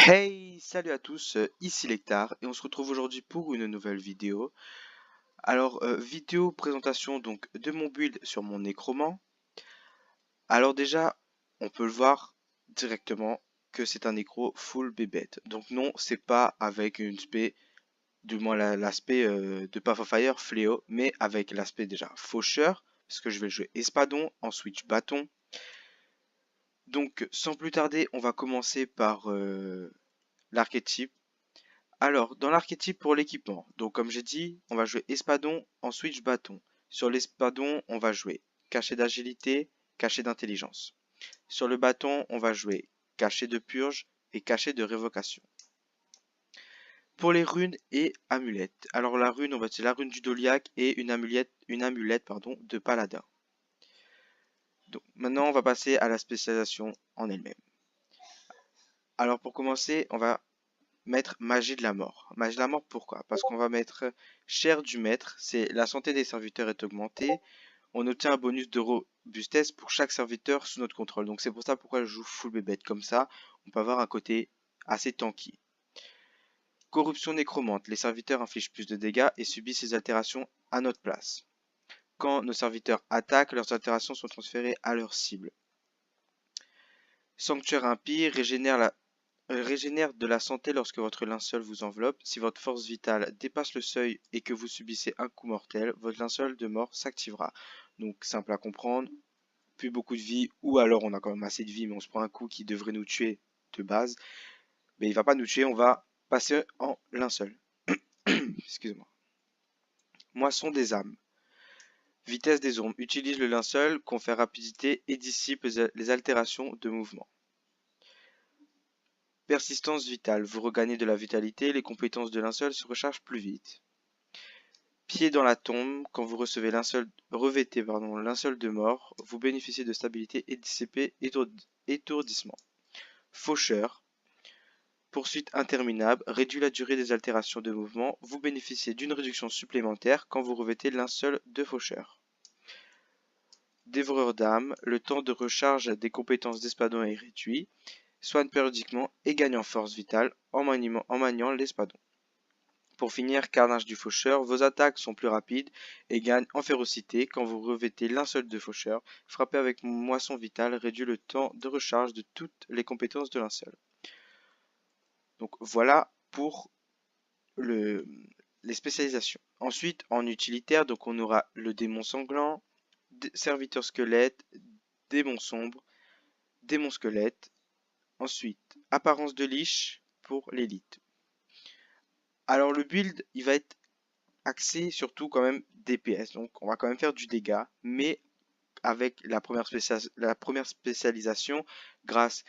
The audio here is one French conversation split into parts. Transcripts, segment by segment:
Hey, salut à tous, ici Lectar et on se retrouve aujourd'hui pour une nouvelle vidéo. Alors, vidéo présentation donc de mon build sur mon nécromant. Alors déjà, on peut le voir directement que c'est un nécro full bébête. Donc non, c'est pas avec une spé, du moins l'aspect de Path of Fire fléau, mais avec l'aspect déjà faucheur, parce que je vais jouer espadon, en switch bâton. Donc sans plus tarder, on va commencer par l'archétype. Alors, dans l'archétype pour l'équipement, donc comme j'ai dit, on va jouer espadon en switch bâton. Sur l'espadon, on va jouer cachet d'agilité, cachet d'intelligence. Sur le bâton, on va jouer cachet de purge et cachet de révocation. Pour les runes et amulettes. Alors la rune, on va utiliser la rune du Doliaque et une amulette de paladin. Donc maintenant, on va passer à la spécialisation en elle-même. Alors pour commencer, on va mettre magie de la mort. Magie de la mort, pourquoi? Parce qu'on va mettre chair du maître, c'est la santé des serviteurs est augmentée. On obtient un bonus de robustesse pour chaque serviteur sous notre contrôle. Donc c'est pour ça pourquoi je joue full bébête. Comme ça, on peut avoir un côté assez tanky. Corruption nécromante. Les serviteurs infligent plus de dégâts et subissent ces altérations à notre place. Quand nos serviteurs attaquent, leurs altérations sont transférées à leur cible. Sanctuaire impie régénère de la santé lorsque votre linceul vous enveloppe. Si votre force vitale dépasse le seuil et que vous subissez un coup mortel, votre linceul de mort s'activera. Donc simple à comprendre, plus beaucoup de vie, ou alors on a quand même assez de vie mais on se prend un coup qui devrait nous tuer de base. Mais il va pas nous tuer, on va passer en linceul. Excusez-moi. Moisson des âmes. Vitesse des ombres. Utilise le linceul, confère rapidité et dissipe les altérations de mouvement. Persistance vitale. Vous regagnez de la vitalité, les compétences de linceul se rechargent plus vite. Pied dans la tombe. Quand vous recevez revêtez linceul de mort, vous bénéficiez de stabilité et dissipez étourdissement. Faucheur. Poursuite interminable. Réduit la durée des altérations de mouvement. Vous bénéficiez d'une réduction supplémentaire quand vous revêtez linceul de faucheur. Dévoreur d'âme. Le temps de recharge des compétences d'espadon est réduit. Soigne périodiquement et gagne en force vitale en maniant l'espadon. Pour finir, carnage du faucheur, vos attaques sont plus rapides et gagnent en férocité quand vous revêtez linceul de faucheur. Frapper avec moisson vitale réduit le temps de recharge de toutes les compétences de linceul. Donc voilà pour les spécialisations. Ensuite, en utilitaire, donc on aura le démon sanglant, serviteur squelette, démon sombre, démon squelette. Ensuite, apparence de liche pour l'élite. Alors le build, il va être axé surtout quand même DPS. Donc on va quand même faire du dégât, mais avec la première spécialisation, grâce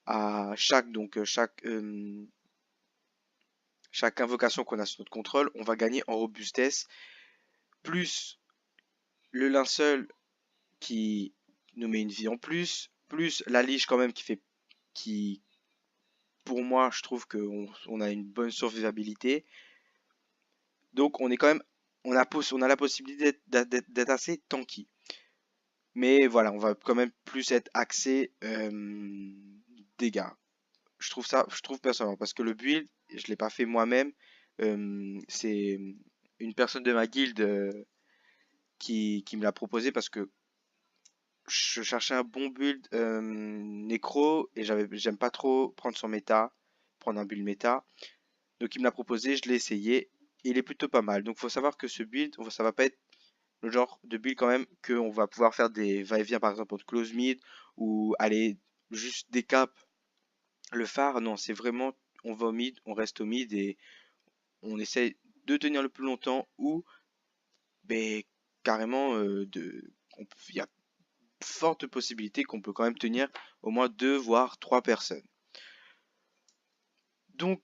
à chaque invocation qu'on a sous notre contrôle, on va gagner en robustesse, plus le linceul qui nous met une vie en plus la liche quand même qui pour moi je trouve qu'on a une bonne survivabilité. Donc on est quand même, on a la possibilité d'être assez tanky. Mais voilà, on va quand même plus être axé dégâts. Je trouve personnellement, parce que le build, je l'ai pas fait moi-même. C'est une personne de ma guilde qui me l'a proposé parce que je cherchais un bon build nécro et j'aime pas trop prendre un build méta. Donc il me l'a proposé, je l'ai essayé et il est plutôt pas mal. Donc faut savoir que ce build, ça va pas être le genre de build quand même qu'on va pouvoir faire des va-et-vient par exemple entre close mid ou aller juste décap le phare. Non, c'est vraiment on va au mid, on reste au mid et on essaie de tenir le plus longtemps ou carrément il y a forte possibilité qu'on peut quand même tenir au moins 2 voire 3 personnes. Donc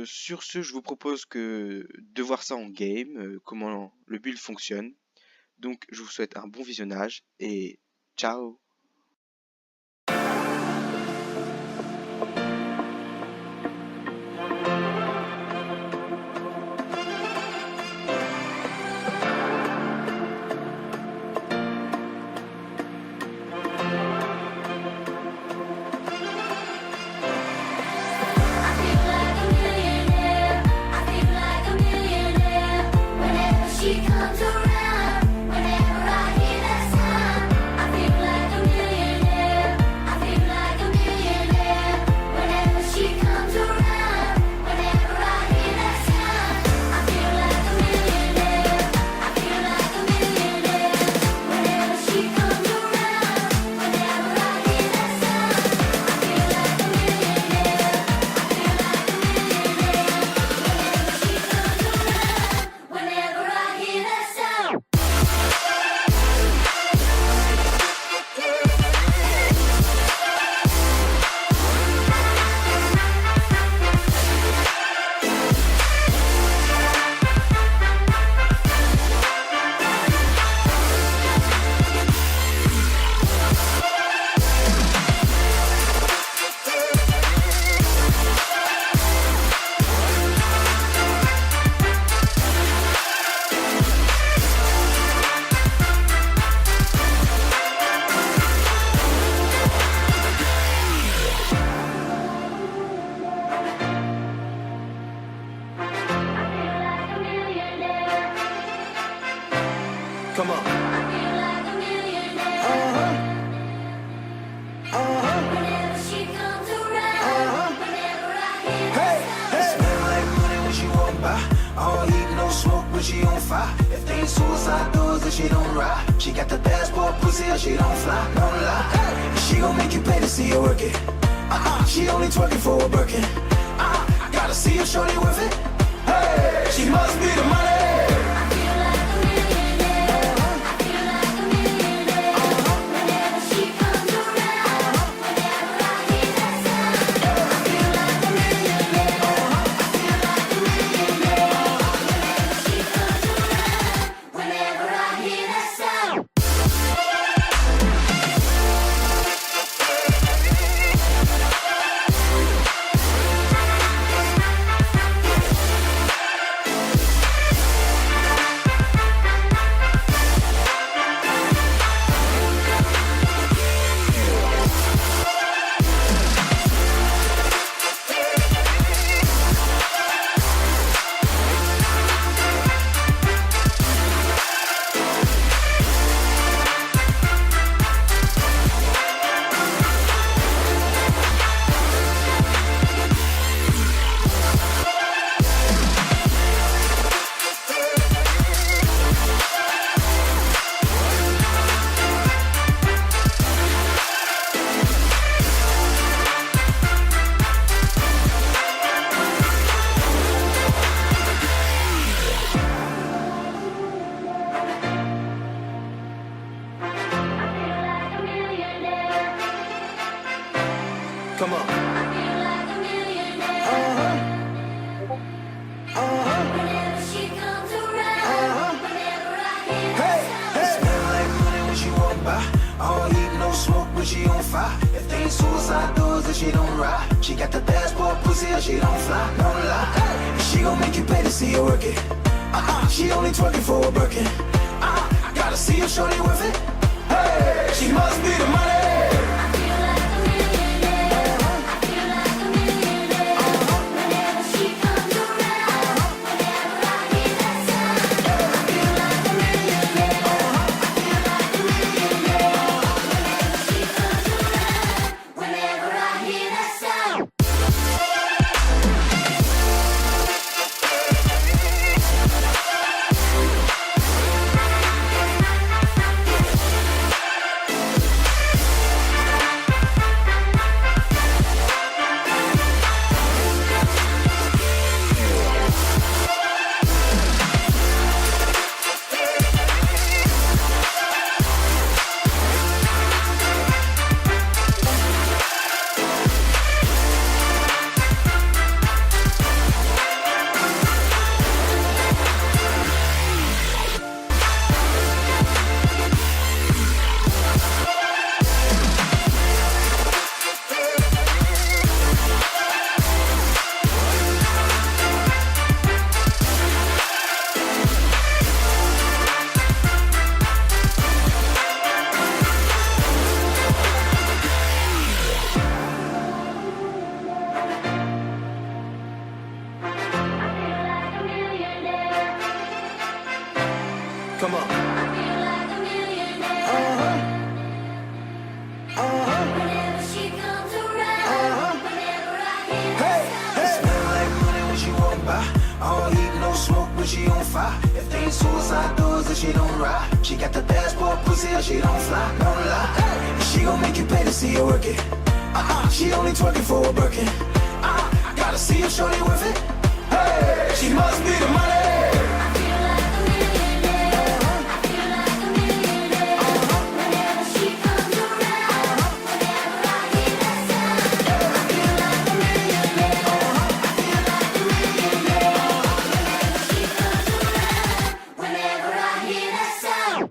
sur ce, je vous propose de voir ça en game, comment le build fonctionne. Donc je vous souhaite un bon visionnage et ciao. Come on. Uh-huh. Uh-huh. Whenever she comes around, Uh-huh. whenever I hear Hey, her hey. Smell like money when she walk by. All heat, no smoke when she on fire. If they ain't suicide doors, then she don't ride. She got the passport pussy or she don't fly. Don't lie. Hey. She gon' make you pay to see her work it. She only twerking for a Birkin. I gotta see if shorty worth it. Hey, she must be the money. I feel like a millionaire. I feel like a millionaire. Whenever she comes around, whenever I hear that sound. I feel like a millionaire. I feel like a millionaire. Whenever she comes around, whenever I hear that sound. Come on. I feel like a millionaire. Uh-huh. Uh-huh. Whenever she comes around, whenever I hear Hey, that hey. sound. Smell like money when she walk by. All heat, no smoke when she on fire. If they ain't suicide doors, then she don't ride. She got the passport pussy or she don't fly. Don't lie. Hey. She gon' make you pay to see her work it. She only twerking for a Birkin. I gotta see if shorty worth it. Hey, she must be the money. I feel like a millionaire. I feel like a millionaire. Whenever she comes around, whenever I hear that sound. I feel like a millionaire. I feel like a millionaire. Whenever she comes around, whenever I hear that sound. Come on. I feel like a millionaire. Uh-huh. Uh-huh. Whenever she comes around, whenever I hear Hey, that hey. sound. Smell like money when she walk by. All heat, no smoke when she on fire. If they ain't suicide doors, then she don't ride. She got the passport pussy or she don't fly. Don't lie. Hey. She gon' make you pay to see her work it. She only twerking for a Birkin. I gotta see if shorty worth it. Hey, she must be the money. I feel like a millionaire. I feel like a millionaire. Whenever she comes around, whenever I hear that sound. I feel like a millionaire. I feel like a millionaire. Whenever she comes around, whenever I hear that sound.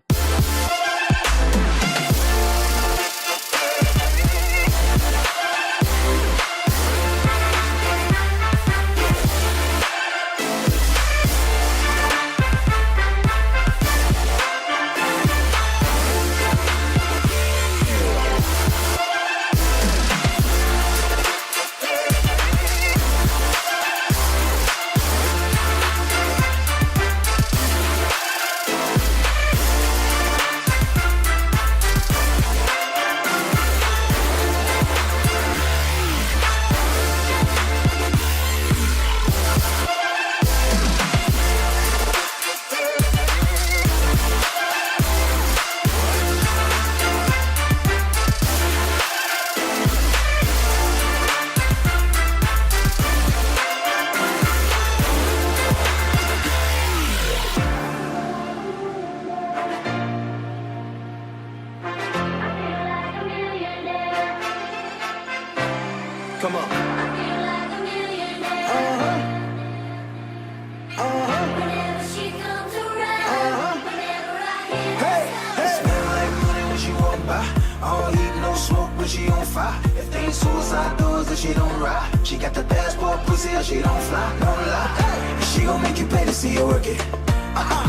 when she on fire. If they ain't suicide doors, then she don't ride. She got the passport pussy, or she don't fly. No lie. And she gon' make you pay to see her work it.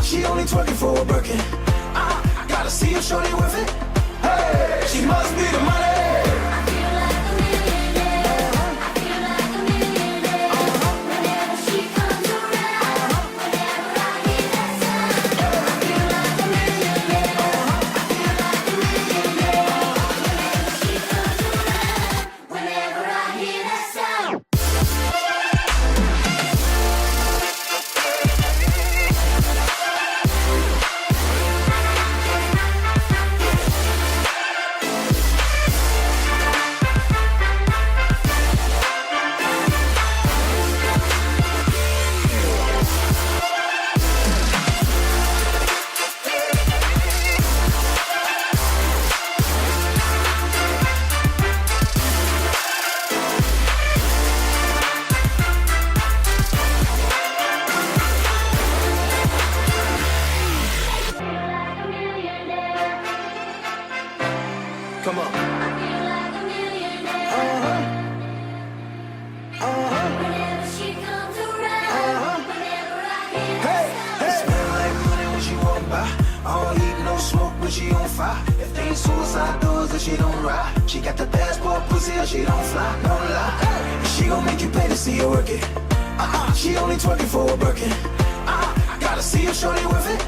She only twerking for a Birkin. I gotta see if shorty worth it. Hey, she must be the money. I feel like a millionaire. I feel like a millionaire. Whenever she comes around, whenever I hear that sound. I feel like a millionaire. I feel like a millionaire. Whenever she comes around, whenever I hear that sound. Come on. I feel like a millionaire. Whenever she comes around, whenever I hear that sound. Smell like money when she walk by. All heat, no smoke when she on fire. If they ain't suicide doors, then she don't ride. She got the passport pussy, or she don't fly. No lie. And she gon' make you pay to see her work it. She only twerking for a Birkin. I gotta see if shorty worth it.